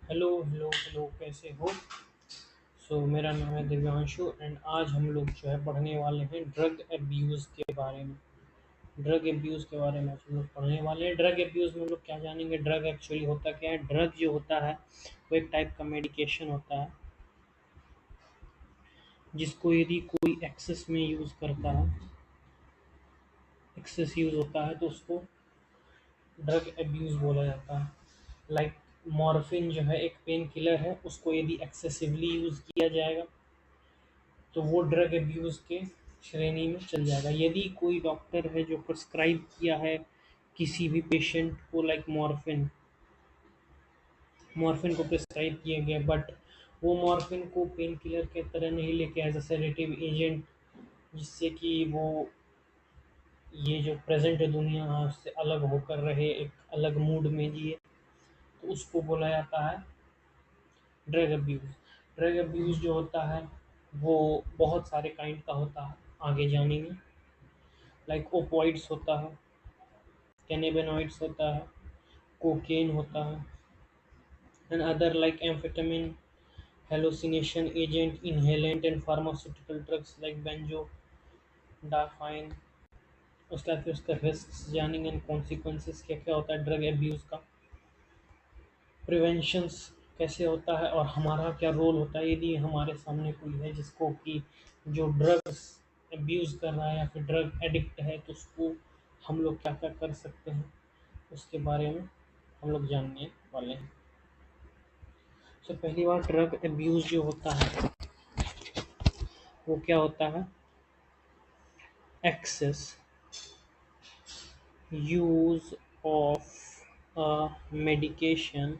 Hello hello hello, कैसे हो? मेरा नाम है दिव्यांशु एंड आज हम लोग जो है पढ़ने वाले हैं ड्रग एब्यूज़ के बारे में। ड्रग एब्यूज़ के बारे में आज हम लोग पढ़ने वाले हैं। ड्रग एब्यूज़ में हम लोग क्या जानेंगे, ड्रग एक्चुअली होता क्या है। ड्रग जो होता है वो एक टाइप का मेडिकेशन होता है जिसको यदि कोई एक्सेस में यूज़ करता है, एक्सेस यूज़ होता है तो उसको ड्रग एब्यूज़ बोला जाता है। लाइक मॉर्फिन जो है एक पेन किलर है, उसको यदि एक्सेसिवली यूज़ किया जाएगा तो वो ड्रग एब्यूज़ के श्रेणी में चल जाएगा। यदि कोई डॉक्टर है जो प्रिस्क्राइब किया है किसी भी पेशेंट को, लाइक मॉर्फिन मॉर्फिन को प्रिस्क्राइब किया गया, बट वो मॉर्फिन को पेन किलर के तरह नहीं लेके एज अ सेडेटिव एजेंट, जिससे कि वो ये जो प्रेजेंट दुनिया है उससे अलग होकर रहे, एक अलग मूड में जिए, तो उसको बोला जाता है ड्रग अब्यूज़। ड्रग अब्यूज़ जो होता है वो बहुत सारे काइंड का होता है, आगे जानेंगे। लाइक ओपॉइड्स होता है, कैनाबिनॉइड्स होता है, कोकेन होता है, and other like amphetamine, hallucination agent, inhalant and pharmaceutical drugs like benzodiazepine। उसके बाद फिर उसका रिस्क जानेंगे एंड कॉन्सिक्वेंसेस क्या क्या होता है ड्रग एब्यूज़ का, प्रिवेंशंस कैसे होता है और हमारा क्या रोल होता है यदि हमारे सामने कोई है जिसको कि जो ड्रग्स एब्यूज़ कर रहा है या फिर ड्रग एडिक्ट है, तो उसको हम लोग क्या क्या कर सकते हैं उसके बारे में हम लोग जानने वाले हैं। पहली बार ड्रग एब्यूज़ जो होता है वो क्या होता है, एक्सेस यूज ऑफ मेडिकेशन।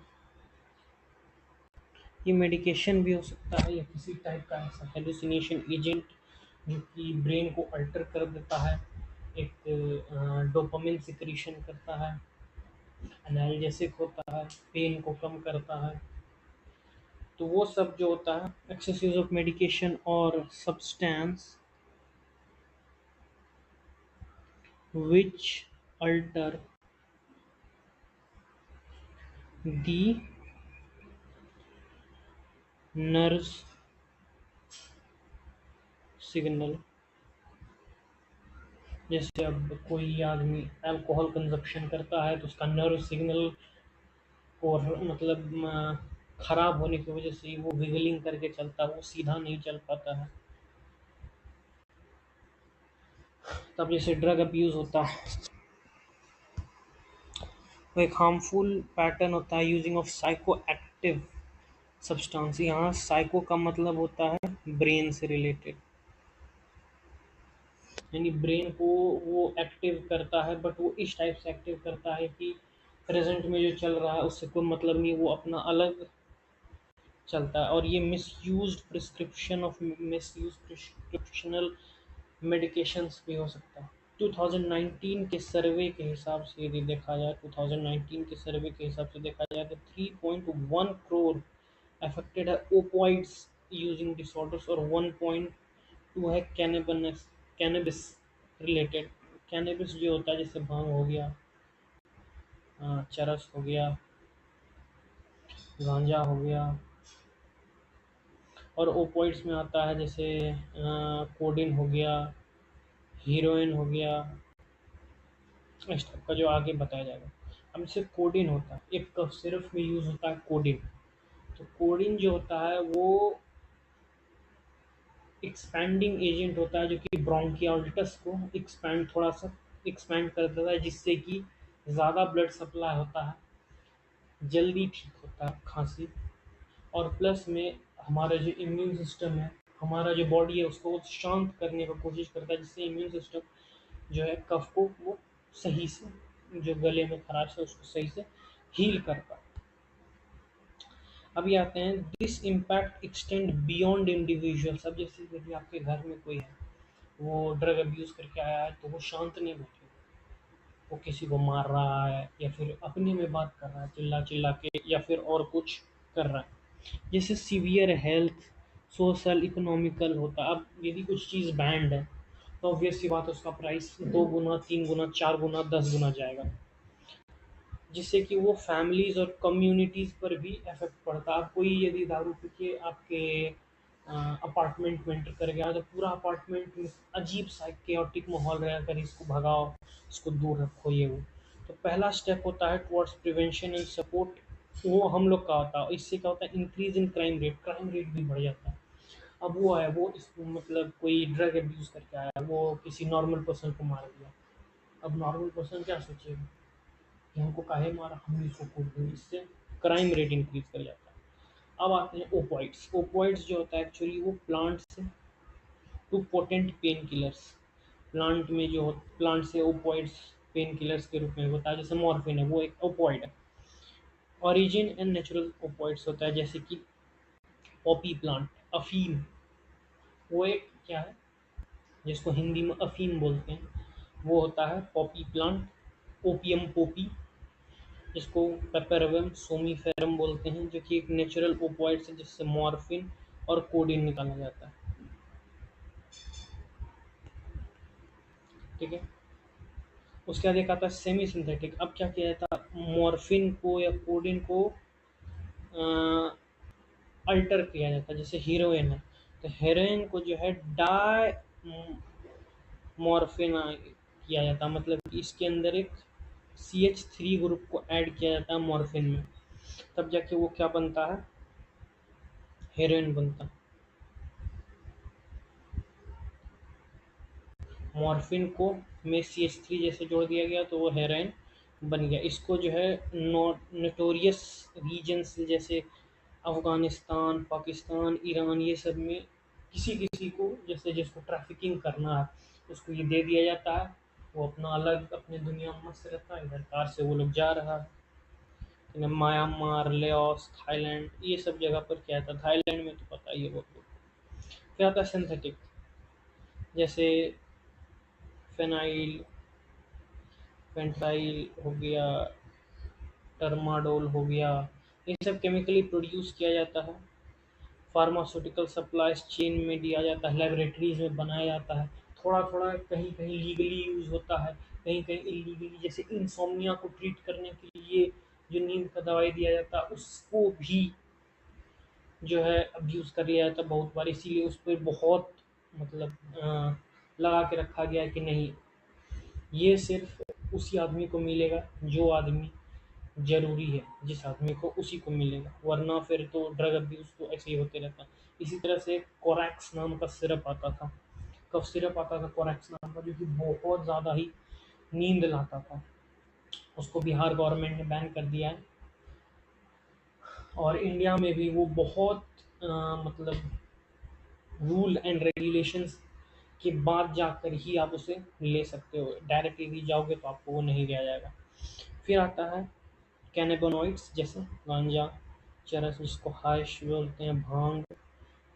ये मेडिकेशन भी हो सकता है या किसी टाइप का ऐसा हेलुसिनेशन एजेंट जो कि ब्रेन को अल्टर कर देता है, एक डोपामिन सिक्रीशन करता है, एनाल्जेसिक होता है, पेन को कम करता है। तो वो सब जो होता है एक्सेस यूज ऑफ मेडिकेशन और substance which alter the nerves signal. जैसे अब कोई आदमी अल्कोहल कंजप्शन करता है तो उसका नर्व सिग्नल और मतलब खराब होने की वजह से वो विगलिंग करके चलता है, वो सीधा नहीं चल पाता है। तब जैसे ड्रग अब्यूज़ होता है वो एक हार्मफुल पैटर्न होता है using of psycho active substance. यहाँ साइको का मतलब होता है ब्रेन से रिलेटेड, यानी ब्रेन को वो एक्टिव करता है, बट वो इस टाइप से एक्टिव करता है कि प्रेजेंट में जो चल रहा है उससे कोई मतलब नहीं, वो अपना अलग चलता है। और ये मिसयूज प्रिस्क्रिप्शनल मेडिकेशंस भी हो सकता है। 2019 के सर्वे के हिसाब से यदि देखा जाए, 2019 के सर्वे के हिसाब से देखा जाए तो 3.1 करोड़ अफेक्टेड है ओपॉइड्स यूजिंग डिसऑर्डर्स और 1.2 है कैनबिस रिलेटेड। कैनबिस जो होता है जैसे भांग हो गया, चरस हो गया, गांजा हो गया, और ओपॉइड्स में आता है जैसे कोडिन हो गया, हीरोइन हो गया, इस टाइप का जो आगे बताया जाएगा। अब जैसे कोडिन होता है, एक कफ सिरप में यूज़ होता है कोडिन। तो कोडिन जो होता है वो एक्सपैंडिंग एजेंट होता है जो कि ब्रोंकियोलिटिस को थोड़ा सा एक्सपैंड कर देता है, जिससे कि ज़्यादा ब्लड सप्लाई होता है, जल्दी ठीक होता है खांसी, और प्लस में हमारा जो इम्यून सिस्टम है, हमारा जो बॉडी है उसको वो शांत करने की कोशिश करता है, जिससे इम्यून सिस्टम जो है कफ को वो सही से, जो गले में खराश है उसको सही से हील करता है। अभी आते हैं this impact extend beyond individuals. अब जैसे यदि आपके घर में कोई है वो ड्रग अब्यूज़ करके आया है तो वो शांत नहीं बैठेगा, वो किसी को मार रहा है या फिर अपने में बात कर रहा है चिल्ला चिल्ला के, या फिर और कुछ कर रहा है। जैसे सीवियर हेल्थ सोशल इकोनॉमिकल होता है। अब यदि कुछ चीज़ बैंड है तो ऑब्वियस सी बात है उसका प्राइस 2 गुना 3 गुना 4 गुना 10 गुना जाएगा। जिससे कि वो फैमिलीज़ और कम्युनिटीज़ पर भी इफ़ेक्ट पड़ता है। अब कोई यदि दारू पी के आपके अपार्टमेंट में एंटर कर गया तो पूरा अपार्टमेंट में अजीब-सा केओटिक माहौल रहेगा, अगर इसको भगाओ, इसको दूर रखो, ये वो। तो पहला स्टेप होता है टुवर्ड्स प्रिवेंशन एंड सपोर्ट, वो हम लोग का होता है। इससे क्या होता है, इंक्रीज़ इन क्राइम रेट भी बढ़ जाता है। अब वो है, वो इस मतलब कोई ड्रग अब्यूज़ करके आया, वो किसी नॉर्मल पर्सन को मार दिया। अब नॉर्मल पर्सन क्या सोचेगा कि हमको काहे मारा, हम भी इसको कूट दें, इससे क्राइम रेट इंक्रीज कर जाता है। अब आते हैं ओपॉइड्स। ओपॉइड्स जो होता है एक्चुअली वो प्लांट से two potent pain killers, plant में जो प्लांट से ओपॉइड्स पेन किलर्स के रूप में होता है, जैसे मॉर्फिन है वो एक ओपॉइड है। ओरिजिन एंड नेचुरल ओपॉइड्स होता है, जैसे कि पॉपी प्लांट, अफीम, वो एक क्या है जिसको हिंदी में अफीम बोलते हैं, वो होता है पॉपी प्लांट। ओपियम पोपी, जिसको पेपरवम सोमीफेरम बोलते हैं, जो कि एक नेचुरल ओपॉइड है जिससे मॉर्फिन और कोडीन निकाला जाता है। ठीक है। उसके बाद एक आता है सेमी सिंथेटिक। अब क्या किया जाता है, मॉर्फिन को या कोडीन को अल्टर किया जाता है, जैसे हीरोइन है तो हेरोइन को जो है डाई मॉर्फिन किया जाता है, मतलब कि इसके अंदर एक CH3 ग्रुप को ऐड किया जाता है मॉर्फिन में, तब जाके वो क्या बनता है, हेरोइन बनता है। मॉर्फिन को में CH3 जैसे जोड़ दिया गया तो वो हेरोइन बन गया। इसको जो है नोटोरियस रीजन्स जैसे अफ़गानिस्तान, पाकिस्तान, ईरान, ये सब में किसी किसी को, जैसे जिसको ट्रैफिकिंग करना है उसको ये दे दिया जाता है। वो अपना अलग अपनी दुनिया में मस्त रहता है, इधर कार से वो लोग जा रहा है। म्यांमार, लेओस, थाईलैंड, ये सब जगह पर क्या था, थाईलैंड में तो पता ही है बहुत लोग। फिर आता है सिंथेटिक, जैसे फेनाइल, फेंटाइल हो गया, टर्माडोल हो गया, ये सब केमिकली प्रोड्यूस किया जाता है, फार्मास्यूटिकल सप्लाइज चेन में दिया जाता है, लेबोरेटरीज में बनाया जाता है। थोड़ा थोड़ा कहीं कहीं लीगली यूज़ होता है, कहीं कहीं इलीगली, जैसे इंसोम्निया को ट्रीट करने के लिए जो नींद का दवाई दिया जाता है उसको भी जो है अब्यूज़ कर लिया जाता है बहुत बार। इसीलिए उस पर बहुत मतलब लगा के रखा गया है कि नहीं, ये सिर्फ उसी आदमी को मिलेगा जो आदमी ज़रूरी है, जिस आदमी को उसी को मिलेगा, वरना फिर तो ड्रग अब्यूज़ तो ऐसे ही होते रहता। इसी तरह से कोरैक्स नाम का सिरप आता था, कफ सिरप आता था कोरैक्स नाम का, जो कि बहुत ज़्यादा ही नींद लाता था। उसको बिहार गवर्नमेंट ने बैन कर दिया है, और इंडिया में भी वो बहुत मतलब रूल एंड रेगुलेशंस के बाद जाकर ही आप उसे ले सकते हो, डायरेक्टली जाओगे तो आपको वो नहीं दिया जाएगा। फिर आता है कैनाबिनॉइड्स, जैसे गांजा, चरस जिसको हाश बोलते हैं, भांग,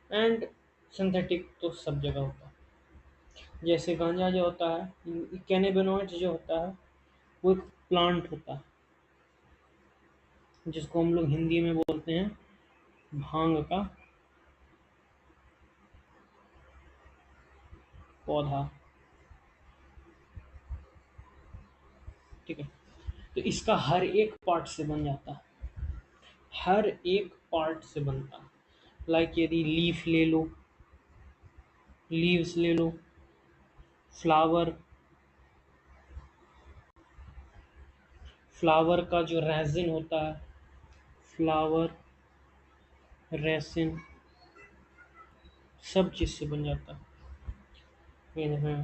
एंड सिंथेटिक तो सब जगह होता है। जैसे गांजा जो होता है, कैनाबिनॉइड्स जो होता है वो एक प्लांट होता है, जिसको हम लोग हिंदी में बोलते हैं भांग का पौधा। ठीक है। तो इसका हर एक पार्ट से बन जाता है, हर एक पार्ट से बनता है। लाइक यदि लीफ ले लो, लीव्स ले लो, फ्लावर, फ्लावर का जो रेजिन होता है, फ्लावर रेसिन, सब चीज़ से बन जाता है। है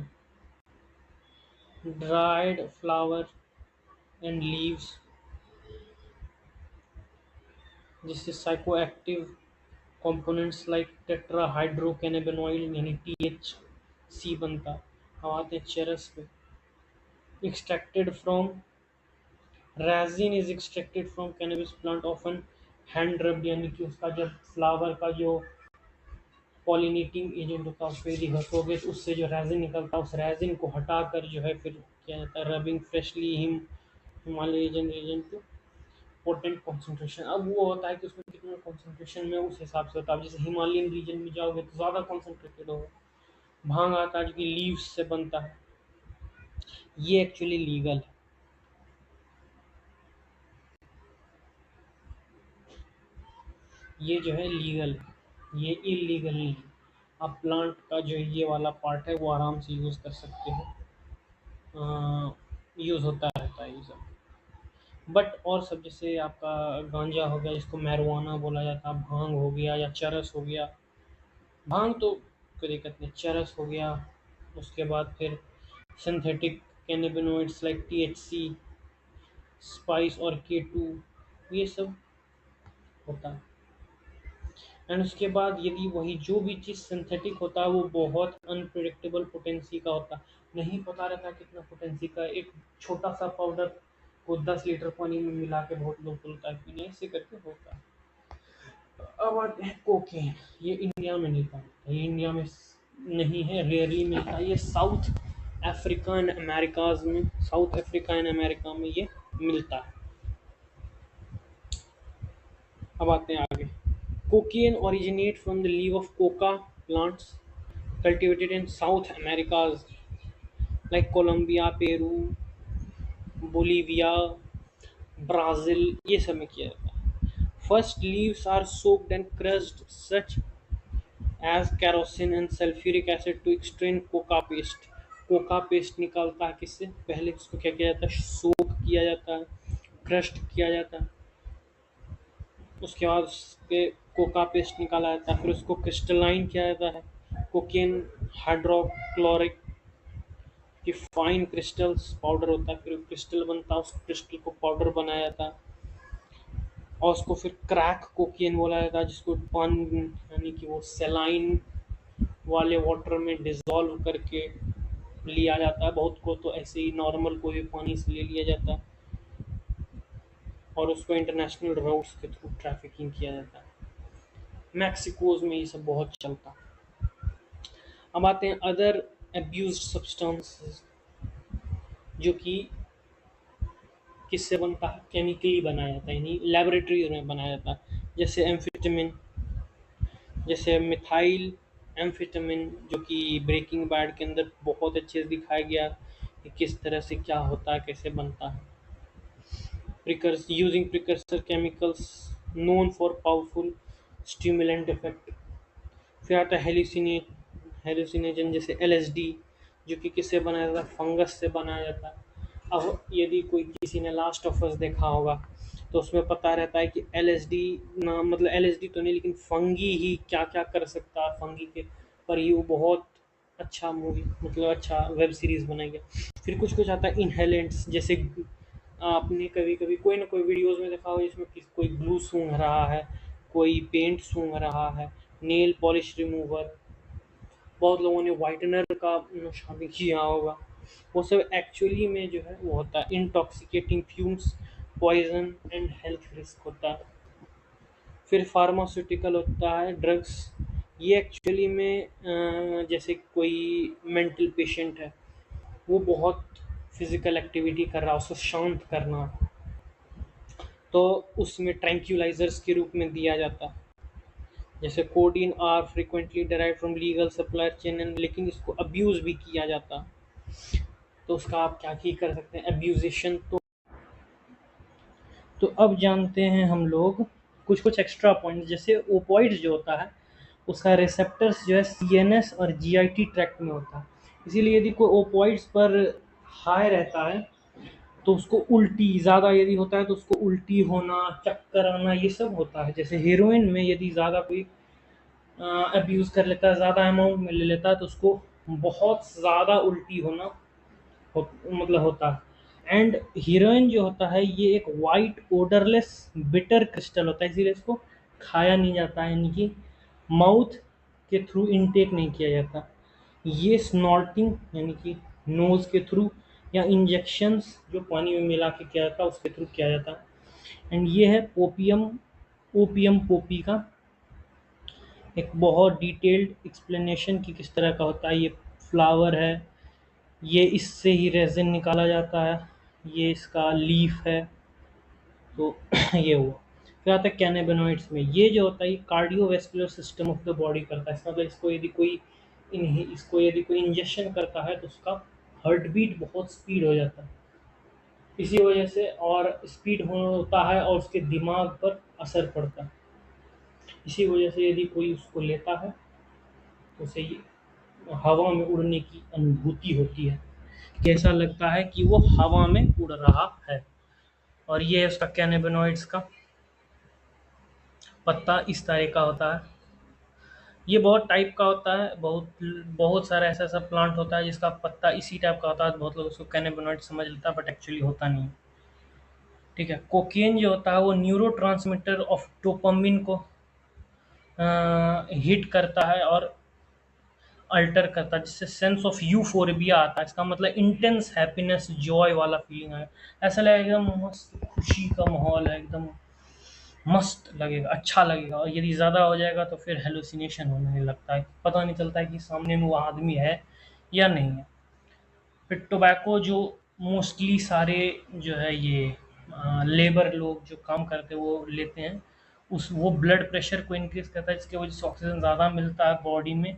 ड्राइड फ्लावर एंड लीव्स, जिससे साइकोएक्टिव कंपोनेंट्स लाइक टेट्राहाइड्रोकैनाबिनॉइड यानी THC बनता। हम आते हैं चरस पे। Extracted from, resin is extracted from cannabis plant often hand rubbed, यानी कि उसका जब फ्लावर का जो पॉलिनेटिंग एजेंट होता है उस पर यदि घसोगे तो उससे जो रेजिन निकलता है, उस रेजिन को हटाकर जो है फिर क्या जाता है, rubbing freshly Himalayan region to potent concentration. अब वो होता है कि उसमें कितना कॉन्सेंट्रेशन में उस हिसाब से होता है। अब जैसे हिमालयन रीजन में जाओगे तो ज़्यादा कॉन्सेंट्रेटेड होगा। भांग आता है जो कि लीव्स से बनता है, ये एक्चुअली लीगल है। ये जो है लीगल है, ये इलीगल नहीं है। आप प्लांट का जो ये वाला पार्ट है वो आराम से यूज़ कर सकते हो, यूज़ होता रहता है ये सब। बट और सब जैसे आपका गांजा हो गया, जिसको मैरिजुआना बोला जाता है, भांग हो गया या चरस हो गया। भांग तो कोई दिक्कत नहीं, चरस हो गया। उसके बाद फिर synthetic cannabinoids like THC, spice और के2, ये सब होता है। एंड उसके बाद यदि वही जो भी चीज़ सिंथेटिक होता है वो बहुत अनप्रिडिक्टेबल पोटेंसी का होता है, नहीं पता रहता कितना पोटेंसी का। एक छोटा सा पाउडर को 10 लीटर पानी में मिला के बहुत लोग बोलता है पीने, ऐसे करके होता है। अब आते हैं कोकेन। ये इंडिया में नहीं पाता, ये इंडिया में नहीं है, रेयरली मिलता है। ये साउथ अफ्रीकन अमेरिकाज में, साउथ अफ्रीका एंड अमेरिका में ये मिलता है। अब आते हैं आगे। Cocaine originate from the leave of coca plants cultivated in South Americas like Colombia, Peru, Bolivia, Brazil, ये सब में किया जाता है। First leaves are soaked and crushed such as kerosene and sulfuric acid to extract coca paste। Coca paste निकालता है किससे? पहले इसको क्या किया जाता है? सोक किया जाता है, क्रस्ट किया जाता है, उसके बाद उसके कोका पेस्ट निकाला जाता है, फिर उसको क्रिस्टलाइन किया जाता है। कोकेन हाइड्रोक्लोरिक की फाइन क्रिस्टल्स पाउडर होता है, फिर क्रिस्टल बनता है, उस क्रिस्टल को पाउडर बनाया जाता है और उसको फिर क्रैक कोकेन बोला जाता है, जिसको पानी यानी कि वो सेलाइन वाले वाटर में डिज़ोल्व करके लिया जाता है। बहुत को तो ऐसे ही नॉर्मल कोई भी पानी से ले लिया जाता है और उसको इंटरनेशनल राउट्स के थ्रू ट्रैफिकिंग किया जाता है। मैक्सिकोज में ये सब बहुत चलता है। अब आते हैं अदर अब्यूज्ड सब्सटेंसेस, जो कि किससे बनता है? केमिकली बनाया जाता है, यानी लेबोरेटरीज में बनाया जाता है। जैसे एम्फिटामिन, जैसे मिथाइल एम्फिटामिन, जो कि ब्रेकिंग बैड के अंदर बहुत अच्छे से दिखाया गया कि किस तरह से क्या होता है, कैसे बनता है। using precursor chemicals known for powerful stimulant effect। फिर आता है हेलुसिनेजन, जैसे एलएसडी, जो कि किससे बनाया जाता है? फंगस से बनाया जाता है। अब यदि कोई किसी ने लास्ट ऑफ अस देखा होगा तो उसमें पता रहता है कि एलएसडी ना, मतलब एलएसडी तो नहीं लेकिन फंगी ही क्या क्या कर सकता है फंगी के, पर ये वो बहुत अच्छा मूवी, मतलब अच्छा वेब सीरीज बनाई गया। फिर कुछ कुछ आता है इनहेलेंट्स, जैसे आपने कभी कभी कोई ना कोई वीडियोस में देखा हो जिसमें कोई ग्लू सूंघ रहा है, कोई पेंट सूंघ रहा है, नेल पॉलिश रिमूवर, बहुत लोगों ने वाइटनर का नशा भी किया होगा। वो सब एक्चुअली में जो है वो होता है intoxicating fumes, poison and health risk होता है। फिर फार्मास्यूटिकल होता है ड्रग्स। ये एक्चुअली में जैसे कोई मेंटल पेशेंट है, वो बहुत फिजिकल एक्टिविटी कर रहा है, उसको शांत करना, तो उसमें ट्रैंक्यूलाइजर्स के रूप में दिया जाता है। जैसे codeine are frequently derive from legal supplier chain, लेकिन इसको अब्यूज़ भी किया जाता है। तो उसका आप क्या ही कर सकते हैं, अब्यूजेशन। तो अब जानते हैं हम लोग कुछ कुछ एक्स्ट्रा पॉइंट्स। जैसे ओपॉइड्स जो होता है उसका रिसेप्टर्स जो है सीएनएस और जीआईटी ट्रैक्ट में होता है। इसीलिए यदि कोई ओपॉइड्स पर हाई रहता है तो उसको उल्टी ज़्यादा यदि होता है तो उसको उल्टी होना, चक्कर आना, ये सब होता है। जैसे हीरोइन में यदि ज़्यादा कोई अब्यूज़ कर लेता है, ज़्यादा अमाउंट में ले लेता है, तो उसको बहुत ज़्यादा उल्टी होना मतलब होता है। एंड हीरोइन जो होता है ये एक वाइट ओडरलेस बिटर क्रिस्टल होता है, इसीलिए इसको खाया नहीं जाता है, यानी कि माउथ के थ्रू इनटेक नहीं किया जाता। ये स्नॉर्टिंग यानी कि नोज़ के थ्रू या इंजेक्शंस जो पानी में मिला के किया जाता है उसके थ्रू किया जाता है। एंड ये है पोपियम, ओपियम पोपी का एक बहुत डिटेल्ड एक्सप्लेनेशन कि किस तरह का होता है। ये फ्लावर है, ये इससे ही रेज़िन निकाला जाता है, ये इसका लीफ है। तो ये हुआ। फिर आता है कैनाबिनॉइड्स में, ये जो होता है ये cardiovascular system of the body करता है। इसका मतलब इसको यदि कोई इंजेक्शन करता है तो उसका हार्ट बीट बहुत स्पीड हो जाता है, इसी वजह से और स्पीड होता है और उसके दिमाग पर असर पड़ता है। इसी वजह से यदि कोई उसको लेता है तो उसे ये हवा में उड़ने की अनुभूति होती है, कि ऐसा लगता है कि वो हवा में उड़ रहा है। और ये है उसका कैनाबिनॉइड्स का पत्ता, इस तरह का होता है। ये बहुत टाइप का होता है, बहुत बहुत सारा ऐसा ऐसा प्लांट होता है जिसका पत्ता इसी टाइप का होता है। बहुत लोग उसको कैनाबिनॉइड समझ लेता है, बट एक्चुअली होता नहीं। ठीक है, कोकेन जो होता है वो न्यूरो ऑफ डोपामिन को हिट करता है और अल्टर करता है, जिससे सेंस ऑफ यूफोरिया आता है। इसका मतलब इंटेंस हैप्पीनेस, जॉय वाला फीलिंग है। ऐसा लगेगा एकदम मस्त खुशी का माहौल है, एकदम मस्त लगेगा, अच्छा लगेगा। और यदि ज़्यादा हो जाएगा तो फिर हेलुसिनेशन होने लगता है, पता नहीं चलता है कि सामने में वो आदमी है या नहीं है। फिर टोबैको जो मोस्टली सारे जो है ये लेबर लोग जो काम करते हैं वो लेते हैं, उस वो ब्लड प्रेशर को इंक्रीज करता है, जिसकी वजह से ऑक्सीजन ज़्यादा मिलता है बॉडी में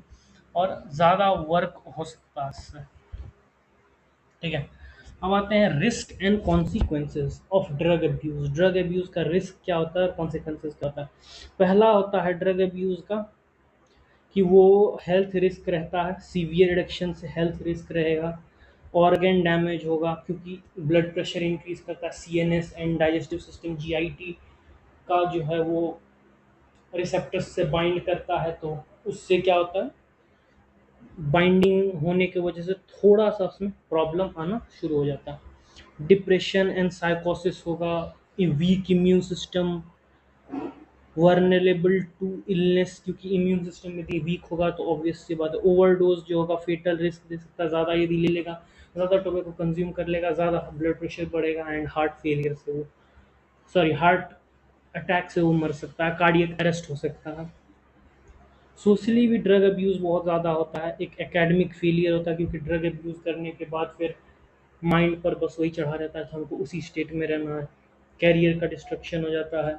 और ज़्यादा वर्क हो सकता है इससे। ठीक है, अब आते हैं risk and consequences of drug abuse. Drug abuse का रिस्क क्या होता है और कॉन्सिक्वेंसेज क्या होता है। पहला होता है ड्रग अब्यूज का कि वो हेल्थ रिस्क रहता है, सीवियर एडिक्शन से हेल्थ रिस्क रहेगा, ऑर्गन डैमेज होगा क्योंकि ब्लड प्रेशर इंक्रीज करता है, CNS and digestive system GIT का जो है वो रिसेप्टर्स से बाइंड करता है, तो उससे क्या होता है, बाइंडिंग होने की वजह से थोड़ा सा उसमें प्रॉब्लम आना शुरू हो जाता है। डिप्रेशन एंड साइकोसिस होगा, weak immune system, vulnerable to illness, क्योंकि इम्यून सिस्टम यदि वीक होगा तो ऑब्वियस सी बात है ओवरडोज जो होगा फेटल रिस्क दे सकता है, ज़्यादा यदि ले लेगा, ज़्यादा टोबैको कंज्यूम कर लेगा, ज़्यादा ब्लड प्रेशर बढ़ेगा एंड हार्ट फेलियर से वो, सॉरी, हार्ट अटैक से वो मर सकता है, कार्डियक अरेस्ट हो सकता है। सोशली भी ड्रग अब्यूज़ बहुत ज़्यादा होता है, एक एकेडमिक फेलियर होता है क्योंकि ड्रग अब्यूज़ करने के बाद फिर माइंड पर बस वही चढ़ा रहता है कि हमको उसी स्टेट में रहना है, कैरियर का डिस्ट्रक्शन हो जाता है,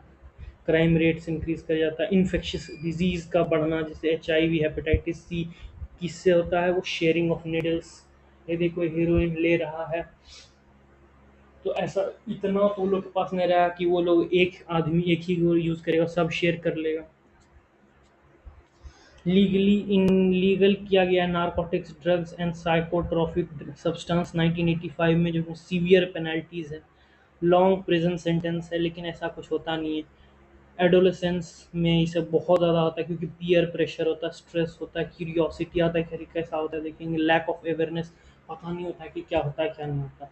क्राइम रेट्स इंक्रीज कर जाता है, इन्फेक्शियस डिजीज़ का बढ़ना जैसे एचआईवी, हेपेटाइटिस सी, किससे होता है, वो शेयरिंग ऑफ निडल्स। यदि कोई हीरोइन ले रहा है तो ऐसा इतना तो लोग के पास नहीं रहा कि वो लोग एक आदमी एक ही यूज़ करेगा, सब शेयर कर लेगा। लीगली इनलीगल किया गया narcotics, drugs and psychotropic substance 1985 में, जो सीवियर पेनल्टीज़ है, लॉन्ग प्रिजन सेंटेंस है, लेकिन ऐसा कुछ होता नहीं है। एडोलेसेंस में ये सब बहुत ज़्यादा होता है क्योंकि पीयर प्रेशर होता है, स्ट्रेस होता है, क्यूरियोसिटी आता है कि अरे कैसा होता है देखेंगे, लैक ऑफ अवेयरनेस, पता नहीं होता है कि क्या होता है क्या नहीं होता।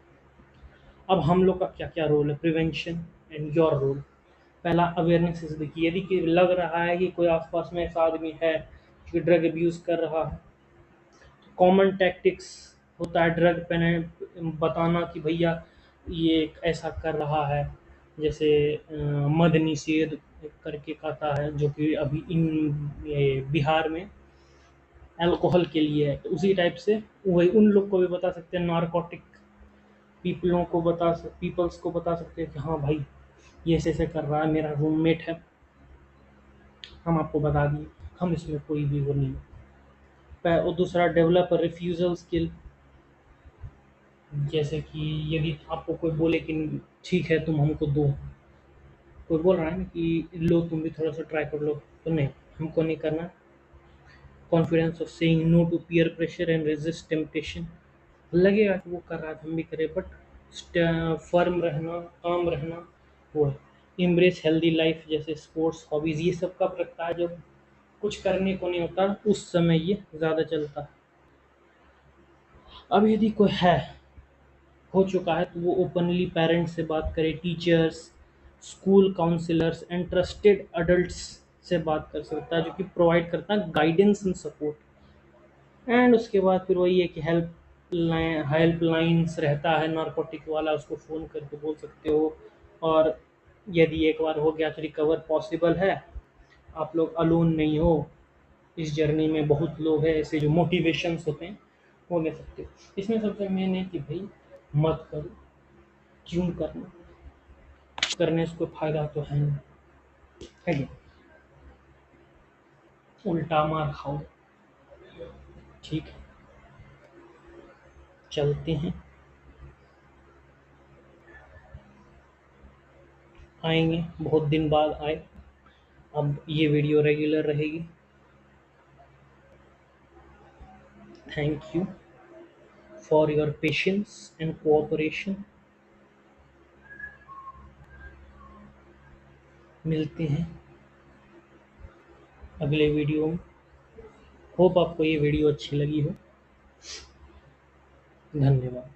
अब हम लोग का क्या क्या रोल है, प्रिवेंशन एंड योर रोल। पहला अवेयरनेस इज देखिए, यदि कि लग रहा है कि कोई आसपास में ऐसा आदमी है जो ड्रग अब्यूज़ कर रहा है, कॉमन टैक्टिक्स होता है ड्रग पेन बताना कि भैया ये ऐसा कर रहा है, जैसे मद निषेध करके आता है जो कि अभी इन ये बिहार में अल्कोहल के लिए है, तो उसी टाइप से वही उन लोग को भी बता सकते हैं, नारकोटिक पीपल्स को बता सकते हैं कि हाँ भाई ये ऐसे ऐसे कर रहा है, मेरा रूममेट है, हम आपको बता दिए, हम इसमें कोई भी वो नहीं। और दूसरा डेवलप रिफ्यूज़ल स्किल, जैसे कि यदि आपको कोई बोले कि ठीक है तुम हमको दो, कोई बोल रहा है ना कि लो तुम भी थोड़ा सा ट्राई कर लो, तो नहीं, हमको नहीं करना। Confidence of saying no to peer pressure and resist temptation, लगेगा कि वो कर रहा है तो हम भी करें, बट फर्म रहना, काम रहना, वो है। इम्ब्रेस हेल्दी लाइफ, जैसे स्पोर्ट्स हॉबीज़, ये सब कब रखता है, जब कुछ करने को नहीं होता उस समय ये ज़्यादा चलता है। अब यदि कोई है, हो चुका है, तो वो ओपनली पेरेंट्स से बात करे, teachers, school counsellors and trusted adults से बात कर सकता है, जो कि प्रोवाइड करता है गाइडेंस एंड सपोर्ट। एंड उसके बाद फिर वही है कि हेल्प लाइन्स रहता है नारकोटिक वाला, उसको फ़ोन करके बोल सकते हो। और यदि एक बार हो गया तो रिकवर पॉसिबल है, आप लोग अलोन नहीं हो, इस जर्नी में बहुत लोग हैं ऐसे जो मोटिवेशंस होते हैं, वो ले सकते हो। इसमें सबसे मेन है कि भाई मत करो, क्यों करना, करने से कोई फ़ायदा तो है नहीं, है कि नहीं? उल्टा मार खाओ। ठीक है, चलते हैं, आएंगे, बहुत दिन बाद आए, अब ये वीडियो रेगुलर रहेगी। Thank you for your patience and cooperation. मिलते हैं अगले वीडियो में। होप आपको ये वीडियो अच्छी लगी हो। धन्यवाद।